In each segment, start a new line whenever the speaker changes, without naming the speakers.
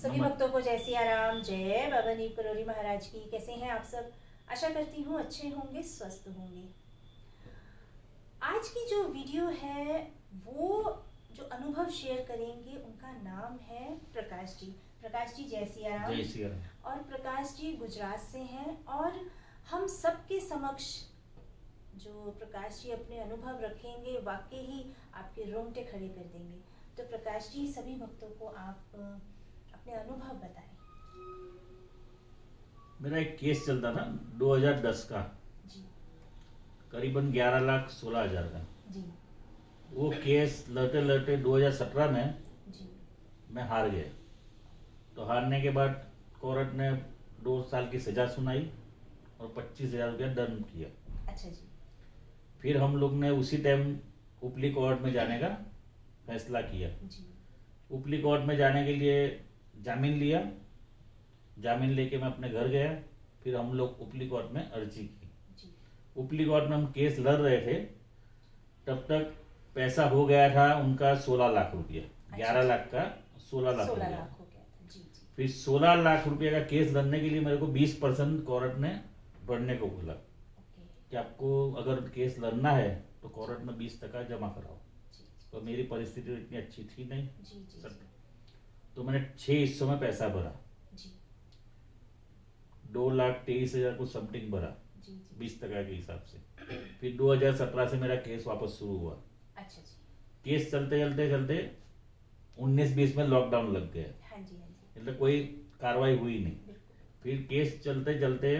सभी भक्तों को जय सिया राम, जय बाबा नीम करोली महाराज की। कैसे हैं आप सब? आशा करती हूँ अच्छे होंगे, स्वस्थ होंगे। आज की जो वीडियो है वो जो अनुभव शेयर करेंगे उनका नाम है प्रकाश जी। प्रकाश जी जय सिया राम।
जय सिया राम।
और प्रकाश जी गुजरात से हैं और हम सबके समक्ष जो प्रकाश जी अपने अनुभव रखेंगे वाकई ही आपके रोंगटे खड़े कर देंगे। तो प्रकाश जी सभी भक्तों को आप अपने अनुभव बताएं।
मेरा एक केस चलता था 2010 का,
जी
करीबन 11,16,000 का।
जी
वो केस लड़ते लड़ते 2017 में
जी
मैं हार गया। तो हारने के बाद कोर्ट ने 2 साल की सज़ा सुनाई और 25,000 रुपया दंड किया।
अच्छा जी।
फिर हम लोग ने उसी टाइम उपली कोर्ट में जाने का फैसला किया।
जी
उपली कोर्ट में जाने के लिए जामीन लिया। जामीन लेके मैं अपने घर गया। फिर हम लोग उपली कोर्ट में अर्जी की।
जी
उपली कोर्ट में हम केस लड़ रहे थे, तब तक पैसा हो गया था उनका 16 लाख रुपया। 11 लाख का 16 लाख हो
16
गया।
लाख हो गया था। जी जी
फिर 16 लाख रुपये का केस लड़ने के लिए मेरे को 20% कोर्ट ने भरने को बोला
ओके
कि आपको अगर केस लड़ना है तो कोर्ट में 20% जमा कराओ।
जी
तो मेरी परिस्थिति इतनी अच्छी थी नहीं,
जी जी
सब। तो मैंने 6 हिस्सों में पैसा भरा,
जी
2,23,000 को समथिंग भरा
जी जी
20% के हिसाब से। फिर 2017 से मेरा केस वापस शुरू हुआ।
अच्छा जी।
केस चलते चलते चलते 19-20 में लॉकडाउन लग गया,
हाँ जी हाँ जी
मतलब कोई कार्रवाई हुई नहीं।
बिल्कुल।
फिर केस चलते चलते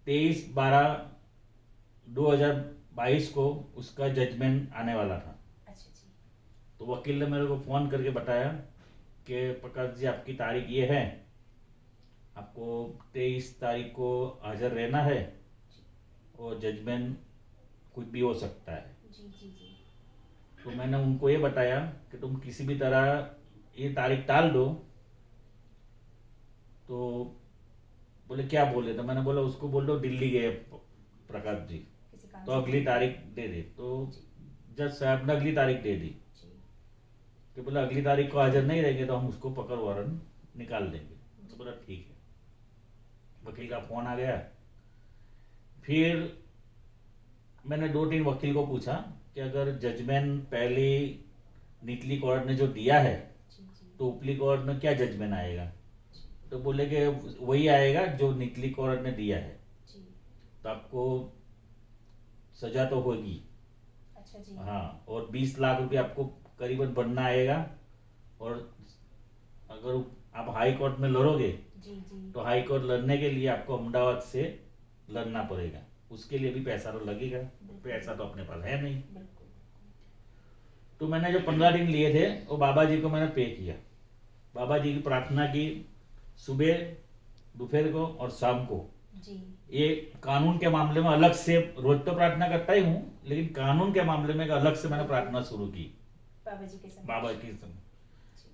23/12/2022 को उसका जजमेंट आने वाला था।
अच्छा जी।
तो वकील ने मेरे को फ़ोन करके बताया कि प्रकाश जी आपकी तारीख ये है, आपको 23 तारीख को हाजिर रहना है और जजमेंट कुछ भी हो सकता है।
जी जी जी
तो मैंने उनको ये बताया कि तुम किसी भी तरह ये तारीख टाल दो। तो बोले क्या बोले? तो मैंने बोला उसको बोल दो दिल्ली गए प्रकाश जी,
किसी काम
तो
से
अगली तारीख दे दे। तो जज साहब ने अगली तारीख दे दी
जी
कि बोला अगली तारीख को हाजिर नहीं रहेंगे तो हम उसको पकड़ वारंट निकाल देंगे। तो बोला ठीक है। वकील का फोन आ गया। फिर मैंने 2-3 वकील को पूछा कि अगर जजमेंट पहले निचली कोर्ट ने जो दिया है
जी जी
तो उपली कोर्ट में क्या जजमेंट आएगा? तो बोले कि वही आएगा जो निचली कोर्ट ने दिया है,
जी
तो आपको सजा तो होगी।
अच्छा जी।
हाँ, और 20 लाख रुपये आपको करीबन बनना आएगा। और अगर आप हाई कोर्ट में लड़ोगे
जी जी
तो हाई कोर्ट लड़ने के लिए आपको अहमदाबाद से लड़ना पड़ेगा, उसके लिए भी पैसा तो लगेगा। पैसा तो अपने पास है नहीं।
बिल्कुल।
तो मैंने जो 15 दिन लिए थे वो बाबा जी को मैंने पे किया। बाबा जी की प्रार्थना की सुबह, दोपहर को और शाम को।
जी
ये कानून के मामले में अलग से, रोज तो प्रार्थना करता ही हूँ, लेकिन कानून के मामले में एक अलग से मैंने प्रार्थना शुरू की
बाबा जी के साथ।
बाबा की समय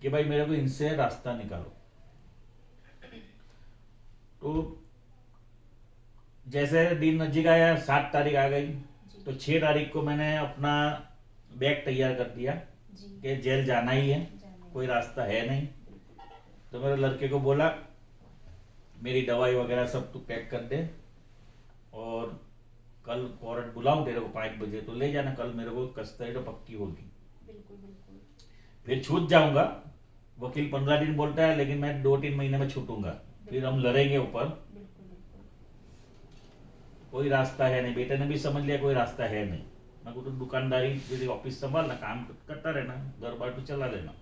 कि भाई मेरे को इनसे रास्ता निकालो। तो जैसे दिन नजदीक आया, 7 तारीख आ गई,
जी
तो 6 तारीख को मैंने अपना बैग तैयार कर दिया
जी
कि जेल जाना ही है,
जाने
कोई रास्ता है नहीं।
बिल्कुल।
तो मेरे लड़के को बोला मेरी दवाई वगैरह सब तू पैक कर दे और कल कोर्ट बुलाऊं तेरे को 5 बजे, तो ले जाना। कल मेरे को कस्टडी तो पक्की होगी,
बिल्कुल बिल्कुल
फिर छूट जाऊंगा। वकील 15 दिन बोलता है, लेकिन मैं 2-3 महीने में छूटूंगा। फिर हम लड़ेंगे ऊपर।
बिल्कुल बिल्कुल।
कोई रास्ता है नहीं। बेटे ने भी समझ लिया कोई रास्ता है नहीं। मैं को तो दुकानदारी जैसे ऑफिस संभालना, काम करता रहना, घर बार तो चला लेना।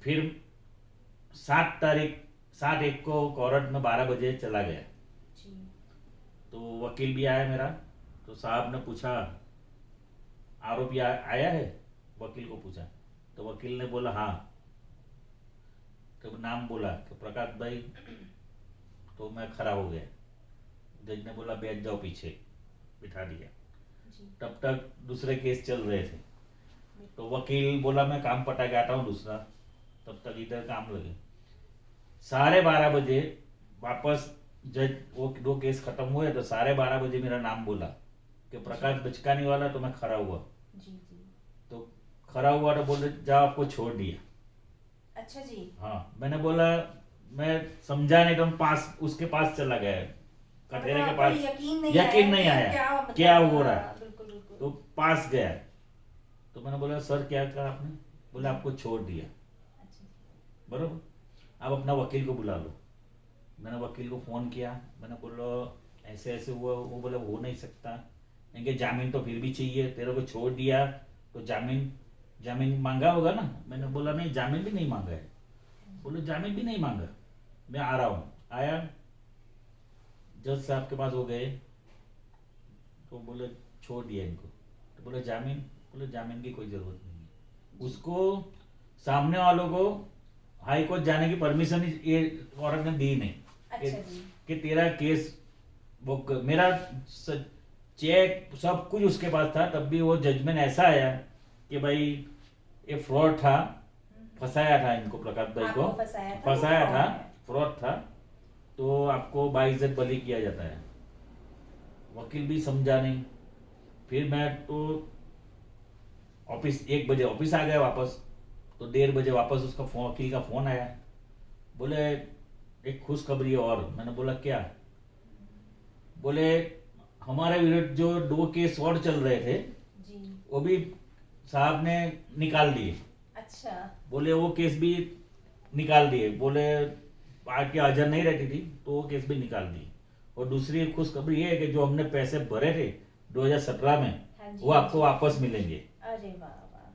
फिर 7 1 को कोर्ट में 12 बजे चला गया।
जी
तो वकील भी आया मेरा। तो साहब ने पूछा आरोपी आया है? वकील को पूछा। तो वकील ने बोला हाँ। तो नाम बोला कि प्रकाश भाई। तो मैं खड़ा हो गया। जज ने बोला बैठ जाओ पीछे, बिठा दिया।
जी
तब तक दूसरे केस चल रहे थे। तो वकील बोला मैं काम पटा के आता हूँ दूसरा, तब तक इधर काम लगे। 12:30 बजे वापस जज, वो 2 केस खत्म हुए तो 12:30 बजे मेरा नाम बोला कि प्रकाश बचकानी वाला। तो मैं खड़ा हुआ।
जी जी
तो खड़ा हुआ तो बोले जाओ आपको छोड़ दिया।
अच्छा जी।
हाँ, मैंने बोला मैं समझा नहीं तो मैं पास उसके पास चला गया, कठेरे
मतलब
के
आपको
पास।
यकीन
यकीन नहीं
कि
आया
क्या मतलब,
क्या हो रहा है।
हाँ, बिल्कुल बिल्कुल।
तो पास गया, तो मैंने बोला सर क्या कहा आपने? बोला आपको छोड़ दिया।
अच्छा
बरोबर, अब अपना वकील को बुला लो। मैंने वकील को फ़ोन किया, मैंने बोला ऐसे ऐसे हुआ। वो बोला हो नहीं सकता, क्योंकि जामीन तो फिर भी चाहिए, तेरे को छोड़ दिया तो जामीन जामीन मांगा होगा ना। मैंने बोला नहीं, जामीन भी नहीं मांगा है। बोले जामीन भी नहीं मांगा, मैं आ रहा हूँ। आया, जज साहब के पास हो गए, तो बोले छोड़ दिया इनको। तो बोले जामीन? बोले जामीन की कोई ज़रूरत नहीं है। उसको सामने वालों को हाई कोर्ट जाने की परमिशन ये औरत ने दी नहीं कि,
अच्छा जी।
कि तेरा केस मेरा चेक सब कुछ उसके पास था, तब भी वो जजमेंट ऐसा आया कि भाई ये फ्रॉड था, फंसाया था इनको, प्रकाश भाई को
आपको फंसाया था,
फंसाया
वो
था,
fraud है।
फ्रॉड था, तो आपको बाइज्जत बरी किया जाता है। वकील भी समझा नहीं। फिर मैं तो ऑफिस 1 बजे ऑफिस आ गया वापस, तो 1:30 बजे वापस उसका वकील का फोन आया, बोले एक खुशखबरी और। मैंने बोला क्या? बोले हमारे विरुद्ध जो 2 केस और चल रहे थे
जी।
वो भी साहब ने निकाल दिए।
अच्छा।
बोले वो केस भी निकाल दिए। बोले पार्टी हाजिर नहीं रहती थी तो वो केस भी निकाल दिए। और दूसरी खुशखबरी ये है कि जो हमने पैसे भरे थे 2017 में,
हाँ जी,
वो
हाँ
आपको
जी।
वापस मिलेंगे।
अरे वाह वाह।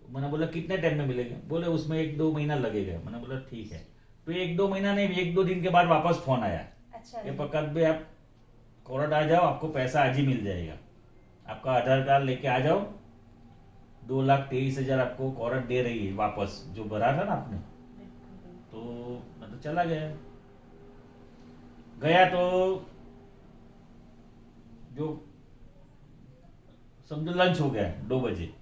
तो मैंने बोला कितने टाइम में मिलेंगे? बोले उसमें 1-2 महीना लगेगा। मैंने बोला ठीक है। तो 1-2 महीना नहीं, 1-2 दिन के बाद वापस फोन आया,
अच्छा
ये
जी।
प्रकाश भाई आप कोर्ट आ जाओ, आपको पैसा आज ही मिल जाएगा। आपका आधार कार्ड लेके आ जाओ, 2,23,000 आपको कोर्ट दे रही है वापस, जो भरा था ना आपने।
बिल्कुल बिल्कुल।
तो मैं तो चला गया तो जो समझो लंच हो गया 2 बजे।
जी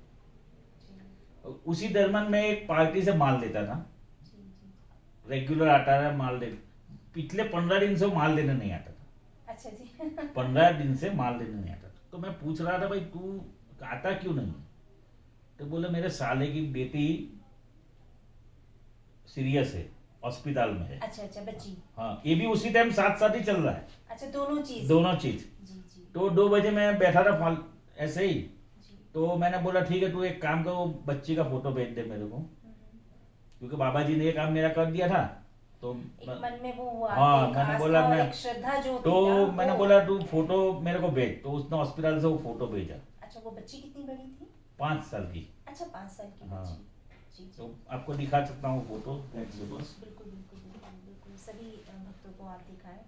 उसी दरम्यान मैं एक पार्टी से माल लेता था,
जी जी।
रेगुलर आता था माल दे। पिछले 15 दिन से वो माल देने नहीं आता था।
अच्छा जी।
15 दिन से माल देने नहीं आता था। तो मैं पूछ रहा था भाई तू आता क्यों नहीं? तो बोले मेरे साले की बेटी सीरियस है, हॉस्पिटल में है।
अच्छा अच्छा, बच्ची।
हाँ, ये भी उसी टाइम साथ साथ ही चल रहा है,
अच्छा, दोनों चीज।
दोनों चीज।
जी जी
तो 2 बजे मैं बैठा था ऐसे ही।
जी।
तो मैंने बोला ठीक है, तू एक काम कर, वो बच्ची का फोटो भेज दे मेरे को, क्योंकि बाबा जी ने ये काम मेरा कर दिया था। तो
एक मन में वो हुआ,
हाँ,
एक
मैंने
आस्था
बोला
और
मैं
एक श्रद्धा जो
तो
थी ना,
मैंने
वो-
बोला तू फोटो मेरे को भेज। तो उसने हॉस्पिटल से वो फोटो भेजा।
अच्छा, वो बच्ची कितनी बड़ी थी?
5 साल की।
अच्छा, 5 साल की
हाँ।
बच्ची। जी जी।
तो आपको दिखा सकता हूँ फोटो।
बिल्कुल बिल्कुल बिल्कुल बिल्कुल, सभी भक्तों को आप दिखाएं।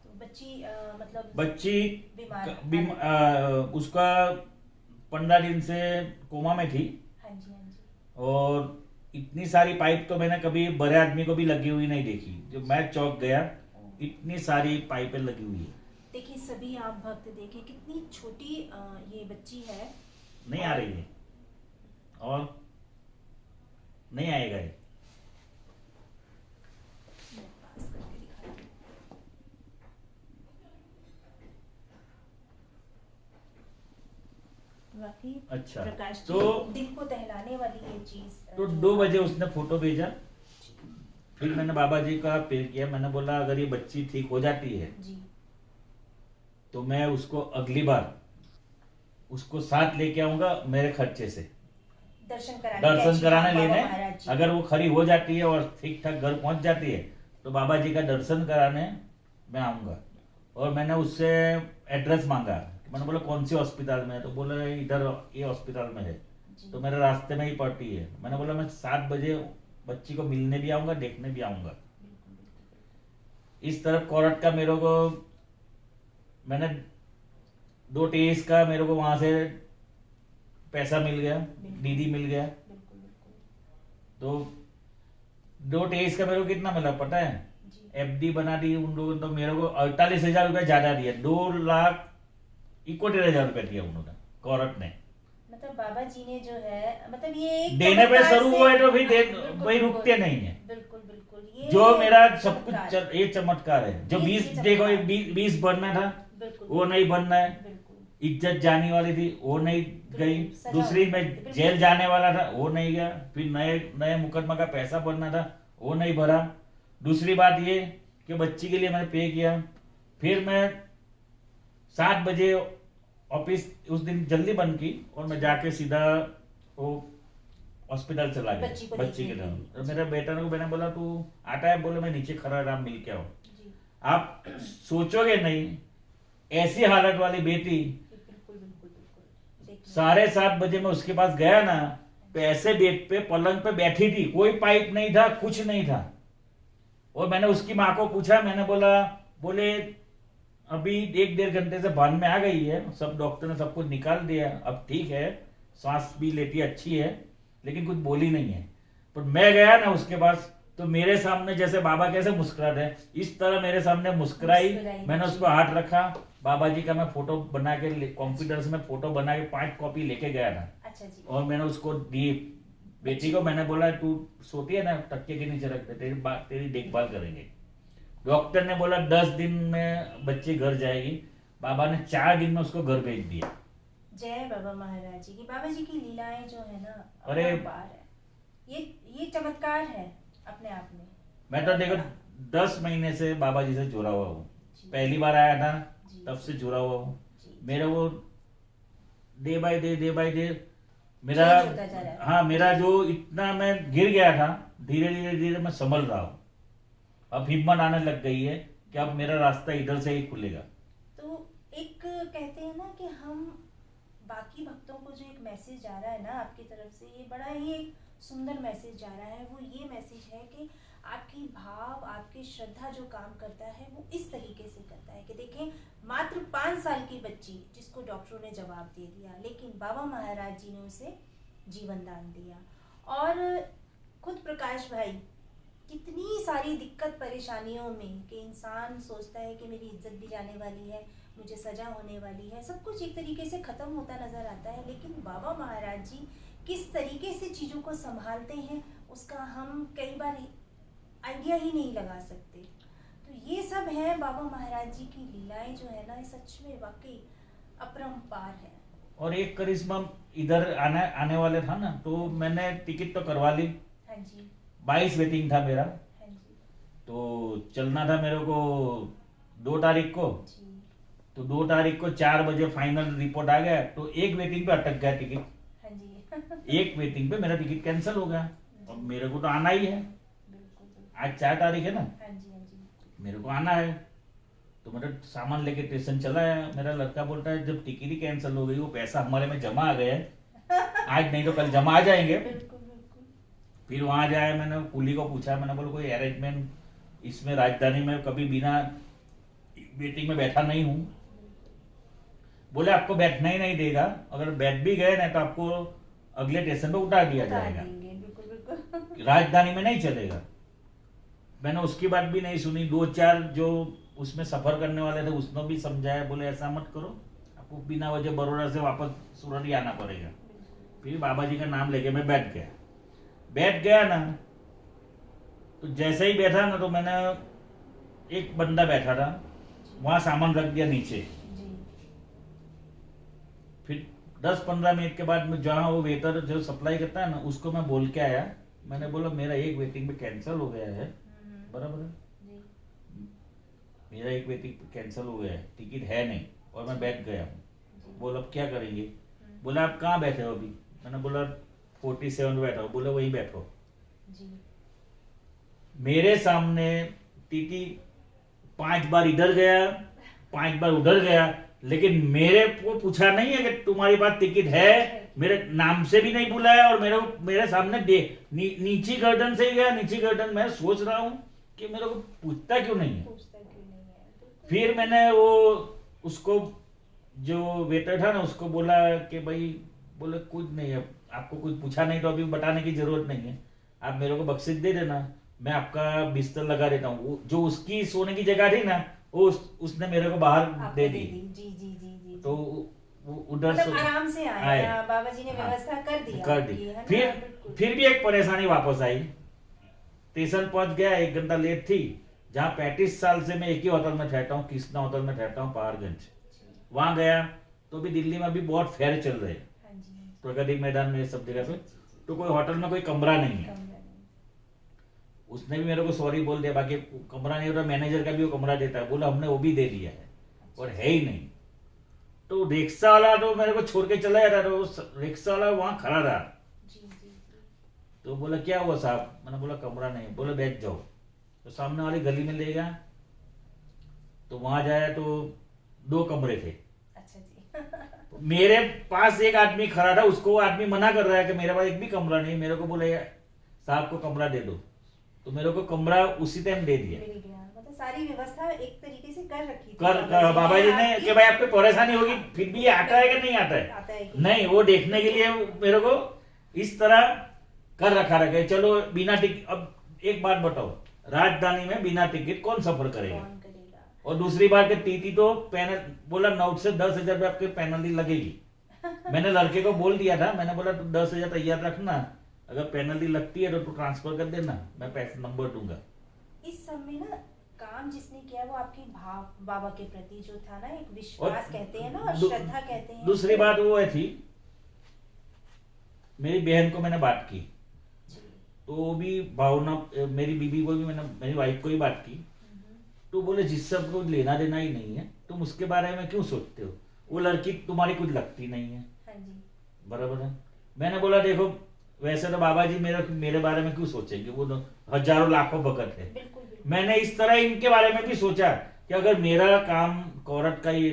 तो बच्ची मतलब
बच्ची
बीमार।
उसका 15 दिन से कोमा में थी।
हाँ जी हाँ जी।
और इतनी सारी पाइप तो मैंने कभी बड़े आदमी को भी लगी हुई नहीं देखी। जब मैं चौक गया, इतनी सारी पाइपें लगी हुई है।
देखिए सभी आप भक्त देखें कितनी छोटी ये बच्ची है।
नहीं आ रही है और नहीं आएगा ये।
मैं पास करके दिखाती हूँ। वाकई
अच्छा,
प्रकाश जी,
तो
दिल को दहलाने वाली ये चीज।
तो
जो
2
आप-
बजे उसने फोटो भेजा। फिर मैंने बाबा जी का पेड़ किया। मैंने बोला अगर ये बच्ची ठीक हो जाती है
जी
तो मैं उसको अगली बार उसको साथ लेके आऊंगा मेरे खर्चे से,
दर्शन कराने
दर्शन
जी,
कराने
हाँ, बाबा
लेने।
महाराज जी।
अगर वो खड़ी हो जाती है और ठीक ठाक घर पहुंच जाती है तो बाबा जी का दर्शन कराने मैं आऊंगा। और मैंने उससे एड्रेस मांगा। मैंने बोला कौन सी हॉस्पिटल में है? तो बोला इधर ये हॉस्पिटल में है।
जी।
तो मेरे रास्ते में ही पड़ती है। मैंने बोला मैं 7 बजे बच्ची को मिलने भी आऊंगा, देखने भी आऊंगा।
बिल्कुल, बिल्कुल।
इस तरफ कोरट का मेरे को मैंने 2 टेस का मेरे को वहां से पैसा मिल गया, डीडी मिल गया।
बिल्कुल बिल्कुल।
तो 2 टेस का मेरे को कितना मिला पता है?
जी
एफडी बना दी उन लोगों ने तो मेरे को 48,000 रुपया ज्यादा दिया। 2,71,000 रुपया दिया उन्होंने, कोरट ने।
मतलब बाबा जी ने जो है, मतलब ये एक
देने पे
चमत्कार
शुरू
से-
हुए तो भी
बिल्कुल,
भाई
बिल्कुल,
रुकते नहीं है।
बिल्कुल बिल्कुल। ये
जो मेरा सब
चमत्कार।
कुछ ये चमत्कार है। जो
ये
20
चमत्कार।
देखो 20 बनना था
बिल्कुल
वो नहीं बनना है।
बिल्कुल।
इज्जत जाने वाली थी वो नहीं गई,
सजा
दूसरी
हुई।
में
बिल्कुल।
जेल जाने वाला था वो नहीं गया, फिर नए नए मुकदमा का पैसा भरना था वो नहीं भरा। दूसरी बात ये कि बच्ची के लिए मैंने पे किया, फिर मैं 7 बजे ऑफिस उस दिन जल्दी बंद की और मैं जाके सीधा वो हॉस्पिटल चला गया
बच्ची को
बच्ची के
देखने
लिए।
के
तो
लिए।
मेरे बेटा ने मैंने बोला तू आता है, बोले मैं नीचे खड़ा रहा, मिल के आओ।
जी
आप सोचोगे नहीं ऐसी हालत वाली बेटी,
बिल्कुल बिल्कुल बिल्कुल देखिए।
7:30 बजे मैं उसके पास गया ना, तो ऐसे बेड पे पलंग पे बैठी थी, कोई पाइप नहीं था, कुछ नहीं था। और मैंने उसकी माँ को पूछा, मैंने बोला, बोले अभी 1-1.5 घंटे से बांध में आ गई है, सब डॉक्टर ने सब कुछ निकाल दिया, अब ठीक है, सांस भी लेती है, अच्छी है, लेकिन कुछ बोली नहीं है। पर मैं गया ना उसके पास, तो मेरे सामने जैसे बाबा कैसे मुस्कुराते हैं, इस तरह मेरे सामने मुस्कुराई। मैंने उस पर हाथ रखा, बाबा जी का मैं फोटो बना के कंप्यूटर से मैं फोटो बना के 5 कॉपी लेके गया था
अच्छा जी।
और मैंने उसको दी बेटी को। मैंने बोला तू सोती है ना, तकिए के नीचे रख दे, तेरी देखभाल करेंगे। डॉक्टर ने बोला 10 दिन में बच्ची घर जाएगी, बाबा ने 4 दिन में उसको घर भेज दिया।
जय बाबा महाराज जी की। बाबा जी की लीलाएं जो है ना,
अरे!
अपरंपार है। ये चमत्कार है अपने आप में।
मैं तो देखो 10 महीने से बाबा जी से जुड़ा हुआ हूँ,
जी।
पहली बार आया था
जी।
तब से जुड़ा हुआ हूँ।
जी।
मेरा वो डे बाय डे मेरा,
Change होता जा रहा है।
हाँ, मेरा जो इतना मैं गिर गया था, धीरे धीरे मैं संभल रहा हूँ। अब हिम्मत आने लग गई है कि अब मेरा रास्ता इधर से ही खुलेगा।
तो एक कहते हैं ना कि हम बाकी भक्तों को जो एक मैसेज जा रहा है ना आपकी तरफ से, ये बड़ा ही एक सुंदर मैसेज जा रहा है। वो ये मैसेज है कि आपकी भाव, आपकी श्रद्धा जो काम करता है वो इस तरीके से करता है कि देखें, मात्र 5 साल की बच्ची जिसको डॉक्टरों ने जवाब दे दिया, लेकिन बाबा महाराज जी ने उसे जीवन दान दिया। और खुद प्रकाश भाई कितनी सारी दिक्कत परेशानियों में कि इंसान सोचता है कि मेरी इज्जत भी जाने वाली है, मुझे सजा होने वाली है, सब कुछ एक तरीके से खत्म होता नजर आता है, लेकिन बाबा महाराज जी किस तरीके से चीजों को संभालते हैं उसका हम कई बार आइडिया ही नहीं लगा सकते। तो ये सब है बाबा महाराज जी की लीलाएं जो है ना, ये सच में वाकई अपरंपार है।
और एक करिश्मा इधर आने वाले था ना, तो मैंने टिकट तो करवा ली,
हाँ जी।
22 वेटिंग था मेरा,
हाँ जी।
तो चलना था मेरे को 2 तारीख को।
जी।
तो 2 तारीख को 4 बजे फाइनल रिपोर्ट आ गया, तो एक वेटिंग पे अटक गया टिकट।
हाँ जी।
एक वेटिंग पे मेरा टिकट कैंसिल हो गया। अब मेरे को तो आना ही है,
बिल्कुल बिल्कुल।
आज 4 तारीख है ना,
हाँ जी। हाँ जी।
मेरे को आना है। तो मेरा सामान लेके स्टेशन चला है, मेरा लड़का बोलता है जब टिकट ही कैंसिल हो गई, वो पैसा हमारे में जमा आ गया है, आज नहीं तो कल जमा आ जाएंगे।
बिल्कुल बिल्कुल।
फिर वहां जाए, मैंने कुली को पूछा, मैंने बोला कोई अरेंजमेंट इसमें राजधानी में कभी बिना वेटिंग में बैठा नहीं हूँ। बोले आपको बैठना ही नहीं देगा, अगर बैठ भी गए ना तो आपको अगले स्टेशन पे उतार दिया
बता
जाएगा,
देंगे, बिल्कुल बिल्कुल।
राजधानी में नहीं चलेगा। मैंने उसकी बात भी नहीं सुनी। 2-4 जो उसमें सफर करने वाले थे उसने भी समझाया, बोले ऐसा मत करो, आपको बिना वजह बड़ौदा से वापस सूरत ही आना पड़ेगा। फिर बाबा जी का नाम लेके मैं बैठ गया ना, तो जैसे ही बैठा ना, तो मैंने एक बंदा बैठा था वहां सामान रख दिया नीचे।
जी।
फिर 10-15 मिनट के बाद मैं जहाँ वो वेटर जो सप्लाई करता है ना, उसको मैं बोल के आया, मैंने बोला मेरा एक वेटिंग में कैंसिल हो गया है, बराबर है,
जी।
मेरा एक वेटिंग कैंसिल हो गया है, टिकट है नहीं और मैं बैठ गया हूँ। बोला अब क्या करेंगे? बोला आप कहाँ बैठे हो अभी? मैंने बोला 47 में बैठा हो। बोला वहीं बैठो।
जी।
मेरे सामने टीटी 5 बार इधर गया, 5 बार उधर गया, लेकिन मेरे को पूछा नहीं है कि तुम्हारे पास टिकट है, मेरे नाम से भी नहीं बुलाया और मेरे सामने नीची गर्दन से ही गया, नीची गर्दन। मैं सोच रहा हूँ कि मेरे को पूछता क्यों नहीं है।
पूछता क्यों नहीं है? बिल्कुल।
फिर मैंने वो उसको जो वेटर था ना उसको बोला कि भाई, बोले कुछ नहीं है, आपको कुछ पूछा नहीं तो अभी बताने की जरूरत नहीं है, आप मेरे को बख्शिश दे देना, मैं आपका बिस्तर लगा देता हूँ। जो उसकी सोने की जगह थी ना, वो उसने मेरे को बाहर
आपको
दे दी।
जी जी जी जी।
तो वो उधर
मतलब आराम से
आए।
आया, बाबा जी ने
हाँ,
व्यवस्था कर दी
कर
आपकी,
दी।
है ना? बिल्कुल।
फिर भी एक परेशानी वापस आई। स्टेशन पहुंच गया, 1 घंटा लेट थी। जहाँ 35 साल से मैं एक ही होटल में ठहरता हूँ, कृष्णा होटल में ठहरता हूँ, पहाड़गंज। वहां गया, तो अभी दिल्ली में अभी बहुत फेयर चल रहे हैं,
हाँ जी, हाँ जी,
प्रगति मैदान में सब जगह पे, तो कोई होटल में कोई कमरा नहीं है।
कमरा नहीं।
उसने भी मेरे को सॉरी बोल दिया, बाकी कमरा नहीं होता, मैनेजर का भी वो कमरा देता है, बोला हमने वो भी दे दिया है और है ही नहीं। तो रिक्शा वाला तो मेरे को छोड़ के चला जा रहा, तो रिक्शा वाला वहां खड़ा रहा,
जी जी जी।
तो बोला क्या हुआ साहब, मैंने बोला कमरा नहीं, बोले बैठ जाओ। तो सामने वाली गली में ले गया, तो वहां जाया तो 2 कमरे थे।
अच्छा जी।
मेरे पास एक आदमी खड़ा था, उसको वो आदमी मना कर रहा है कि मेरे पास एक भी कमरा नहीं। मेरे को बोले साहब को कमरा दे दो, तो मेरे को कमरा उसी टाइम दे दिया।
मिल गया, मतलब सारी व्यवस्था एक तरीके से कर रखी थी
कर बाबा जी ने कि भाई आपको परेशानी होगी, फिर भी ये आता है कि नहीं आता है,
आता है कि
नहीं, वो देखने के लिए मेरे को इस तरह कर रखा रखे। चलो बिना टिकट, अब एक बात बताओ, राजधानी में बिना टिकट कौन सफर करेगा?
कौन करेगा।
और दूसरी बात कि टीटी तो पैनल बोला 9 से 10,000 रुपये आपके पेनल्टी लगेगी। मैंने लड़के को बोल दिया था, मैंने बोला तू 10,000 तैयार रखना, अगर पेनल्टी लगती है तो तू ट्रांसफर कर देना, मैं पैसे नंबर दूंगा।
इस सब में ना काम जिसने किया वो आपके भाव बाबा के प्रति जो था ना, एक विश्वास कहते हैं ना, और श्रद्धा कहते हैं।
दूसरी बात वो है थी, मेरी बहन को मैंने बात की,
जी।
तो वो भी भावना, मेरी बीबी को भी मैंने, मेरी वाइफ को ही बात की, तो बोले जिससे आपको लेना देना ही नहीं है तुम उसके बारे में क्यों सोचते हो, वो लड़की तुम्हारी कुछ लगती नहीं है।
हाँ जी।
बराबर है। मैंने बोला देखो वैसे तो बाबा जी मेरे बारे में क्यों सोचेंगे, वो तो हजारों लाखों भगत है।
बिल्कुल बिल्कुल।
मैंने इस तरह इनके बारे में भी सोचा कि अगर मेरा काम औरत का ये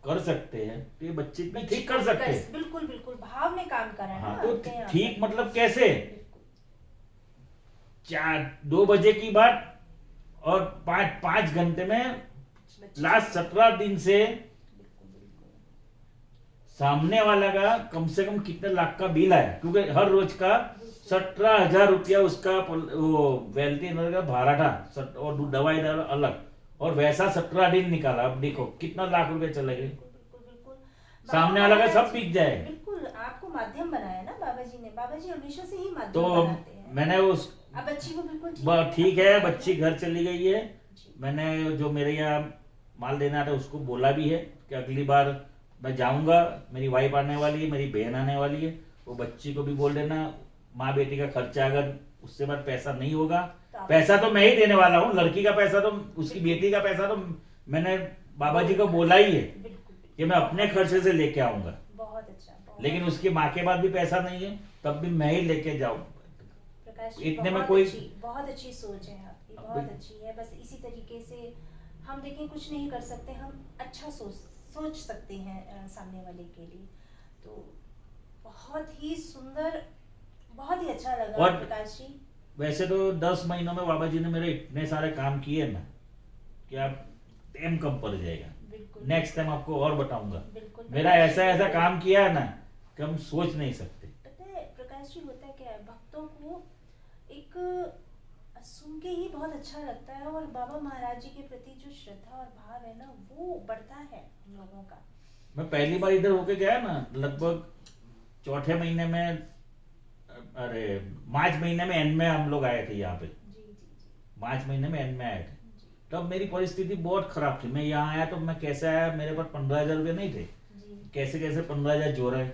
कर सकते हैं तो ये बच्चे भी ठीक कर सकते हैं।
बिल्कुल बिल्कुल, भाव ने काम करा
हाँ,
ना
तो
आपके यहाँ
ठीक
पर।
मतलब कैसे,
बिल्कुल।
2 बजे की बात और 5 घंटे में
बच्चे-
लास्ट 17 दिन से
बिल्कुल बिल्कुल।
सामने वाला का कम से कम कितने लाख का बिल आया, क्योंकि हर रोज का 17,000 रुपया उसका वो वेल्थी एनर्जी का भाड़ा था, और दवाई अलग, और वैसा 17 दिन निकाला। अब देखो कितना लाख रुपए चले गए,
बिल्कुल बिल्कुल।
सामने वाला का सब बिक जाएगा।
बिल्कुल, आपको माध्यम बनाया ना बाबा जी ने, बाबा जी हमेशा से ही माध्यम
तो
बनाते हैं।
मैंने उस
अब बच्ची को बिल्कुल
ठीक है, बच्ची घर चली गई है।
जी।
मैंने जो मेरे यहाँ माल देना था उसको बोला भी है कि अगली बार मैं जाऊंगा, मेरी वाइफ आने वाली है, मेरी बहन आने वाली है, वो बच्ची को भी बोल देना, माँ बेटी का खर्चा अगर उससे बाद पैसा नहीं होगा, पैसा तो मैं ही देने वाला हूँ, लड़की का पैसा तो, उसकी बेटी का पैसा तो मैंने बाबा जी को बोला ही है
बिल्कुल
कि मैं अपने खर्चे से लेके आऊंगा,
बहुत अच्छा। बहुत
लेकिन उसकी माँ के पास भी पैसा नहीं है, तब भी मैं ही लेके जाऊँ।
प्रकाश जी,
इतने में
बहुत
कोई
बहुत अच्छी सोच है आपकी,
अब
बहुत अच्छी है। बस इसी तरीके से हम देखें, कुछ नहीं कर सकते, हम अच्छा सोच सकते हैं सामने वाले के लिए। तो बहुत ही सुंदर, बहुत ही अच्छा लगा
और
प्रकाश जी।
वैसे तो 10 महीनों में बाबा जी ने मेरे इतने सारे काम किए ना कि आप टाइम कम पड़ जाएगा।
बिल्कुल
नेक्स्ट टाइम आपको और बताऊंगा।
बिल्कुल।
मेरा ऐसा ऐसा काम किया है ना कि हम सोच नहीं सकते।
पता है प्रकाश जी, होता है क्या है, भक्तों को एक सुन के ही बहुत अच्छा लगता है, और बाबा महाराज जी के प्रति जो श्रद्धा और भाव है ना, वो बढ़ता है हम लोगों का।
मैं पहली बार इधर होके गया ना, लगभग 4ठे महीने में, अरे मार्च महीने में एंड में हम लोग आए थे यहाँ पे,
जी जी जी
मार्च महीने में एंड में आए थे।
जी
तब मेरी परिस्थिति बहुत खराब थी। मैं यहाँ आया तो मैं कैसे आया, मेरे पास 15,000 रुपये नहीं थे,
जी।
कैसे कैसे 15,000 जोड़े।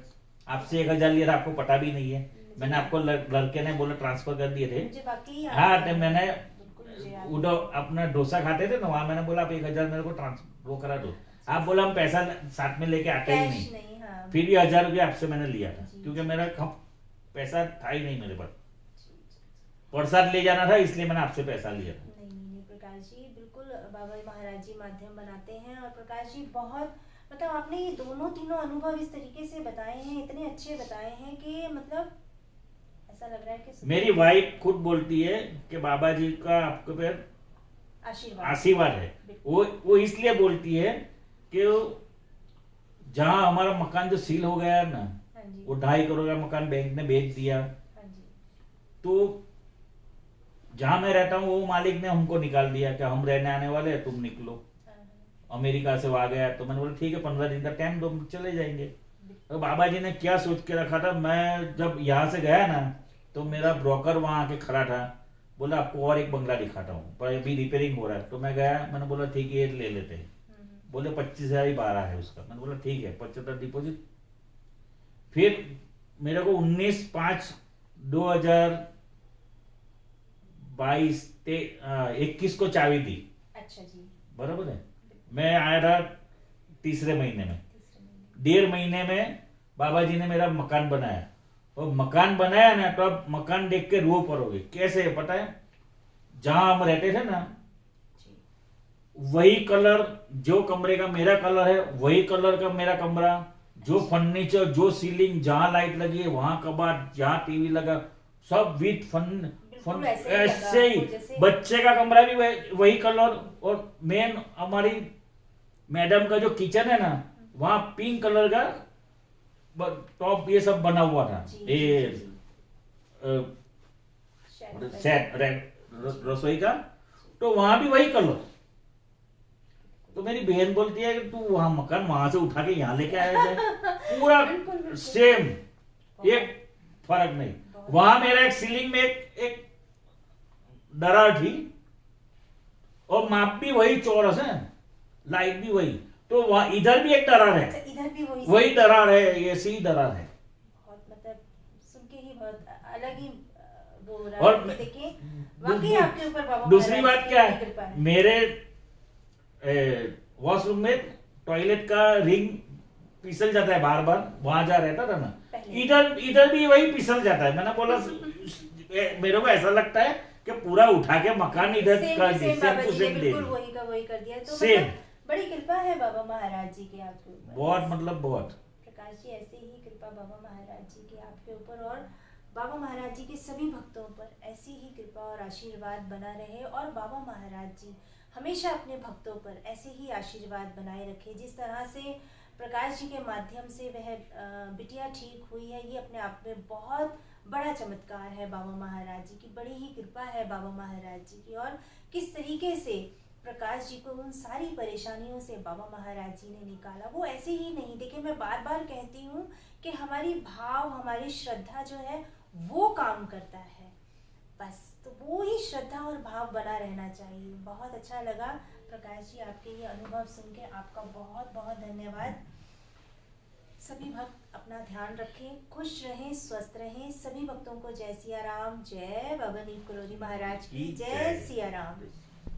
आपसे 1,000 लिया था, आपको पता भी नहीं है। मैंने आपको लड़के ने बोला ट्रांसफर कर दिए थे।
मुझे वाकई
हाँ, तो मैंने
बिल्कुल मुझे याद है।
उधर अपना डोसा खाते थे ना, वहाँ मैंने बोला आप 1,000 मेरे को ट्रांसफर वो करा दो। आप बोला हम पैसा साथ में लेके आते ही
कैश
नहीं,
नहीं, हाँ।
फिर भी 1,000 रुपये आपसे मैंने लिया था,
जी।
क्योंकि मेरा पैसा था ही नहीं मेरे पास।
जी, जी।
प्रसाद ले जाना था, इसलिए मैंने आपसे पैसा लिया था।
नहीं नहीं नहीं प्रकाश जी, बिल्कुल बाबा महाराज जी माध्यम बनाते हैं। और प्रकाश जी, बहुत मतलब आपने ये दोनों तीनों अनुभव इस तरीके से बताए हैं, इतने अच्छे बताए हैं कि मतलब ऐसा लग रहा है कि
मेरी वाइफ खुद बोलती है कि बाबा जी का आपके पे आशीर्वाद है। वो इसलिए बोलती है कि जहाँ हमारा मकान जो सील हो गया है ना,
हाँ जी,
वो 2.5 करोड़ का मकान बैंक ने बेच दिया,
हाँ जी,
तो जहां मैं रहता हूँ वो मालिक ने हमको निकाल दिया कि हम रहने आने वाले हैं, तुम निकलो।
हाँ, हाँ,
अमेरिका से वो आ गया, तो मैंने बोला ठीक है 15 दिन का टाइम दो, चले जाएंगे। तो बाबा जी ने क्या सोच के रखा था, मैं जब यहाँ से गया ना तो मेरा ब्रोकर वहां आके खड़ा था, बोला आपको और एक बंगला दिखाता हूँ पर अभी रिपेयरिंग हो रहा है। तो मैं गया, मैंने बोला ठीक है ये ले लेते हैं। बोले 25,000 ही 12 है उसका। मैंने बोला ठीक है, 75 डिपॉजिट। फिर मेरे को 19/5/2022 को चाबी दी,
अच्छा जी।
बराबर है। मैं आया था तीसरे महीने में,
तीसरे महीने।
1.5 महीने में बाबा जी ने मेरा मकान बनाया। और मकान बनाया ना, तो अब मकान देख के रूह पड़ोगे। कैसे है पता है? जहां हम रहते थे ना,
जी।
वही कलर, जो कमरे का मेरा कलर है वही कलर का मेरा कमरा, जो फर्नीचर, जो सीलिंग, जहां लाइट लगी है वहां कबाड़, जहां टीवी लगा, सब विथ
बिल्कुल ऐसे ही
ऐसे
लगा
ही।
आपको जैसे-
बच्चे का कमरा भी वही कलर। और मेन हमारी मैडम का जो किचन है ना, वहां पिंक कलर का टॉप ये सब बना हुआ था।
जी,
ये
जी, जी।
सेट रसोई का, तो वहां भी वही कलर। तो मेरी बहन बोलती है कि तू वहां मकान वहां से उठा के यहाँ लेके आया है। पूरा
बिल्कुल, बिल्कुल।
सेम, एक फर्क नहीं। वहां मेरा एक सीलिंग में एक दरार थी, और माप भी वही चौरस है, लाइट भी वही। तो वहां इधर भी एक दरार है,
अच्छा, इधर भी
वही दरार है, ऐसी ही दरार है।
बहुत मतलब सुन के ही बहुत अलग ही वो हो रहा
और
है कि देखिए वाकई आपके ऊपर बाबा
दूसरी
महाराज
बात
की
क्या
बड़ी कृपा
है,
है।
मेरे वॉशरूम में टॉयलेट का रिंग फिसल जाता है बार बार, वहां जा रहता था ना,
पहले।
इधर भी वही फिसल जाता है। मैंने बोला मेरे को ऐसा लगता है कि पूरा उठा के मकान इधर
सेम
कर
टू
दी,
सेम
सेम
बाबा
टू
जी ने
सेम दे
बिल्कुल
दी।
वही का वही कर दिया। तो
सेम।
मतलब बड़ी कृपा है बाबा महाराज जी के आपके ऊपर।
बहुत मतलब बहुत।
प्रकाश जी, ऐसे ही कृपा बाबा महाराज जी की आपके ऊपर और बाबा महाराज जी के सभी भक्तों पर ऐसी ही कृपा और आशीर्वाद बना रहे। और बाबा महाराज जी हमेशा अपने भक्तों पर ऐसे ही आशीर्वाद बनाए रखे। जिस तरह से प्रकाश जी के माध्यम से वह बिटिया ठीक हुई है, ये अपने आप में बहुत बड़ा चमत्कार है बाबा महाराज जी की। बड़ी ही कृपा है बाबा महाराज जी की। और किस तरीके से प्रकाश जी को उन सारी परेशानियों से बाबा महाराज जी ने निकाला, वो ऐसे ही नहीं। देखिए, मैं बार बार कहती हूँ कि हमारी भाव, हमारी श्रद्धा जो है वो काम करता है बस। तो वो ही श्रद्धा और भाव बना रहना चाहिए। बहुत अच्छा लगा प्रकाश जी आपके ये अनुभव सुन के। आपका बहुत बहुत धन्यवाद। सभी भक्त अपना ध्यान रखें, खुश रहें, स्वस्थ रहें। सभी भक्तों को जय सिया राम, जय बाबा नीम करोली महाराज की जय। सिया राम।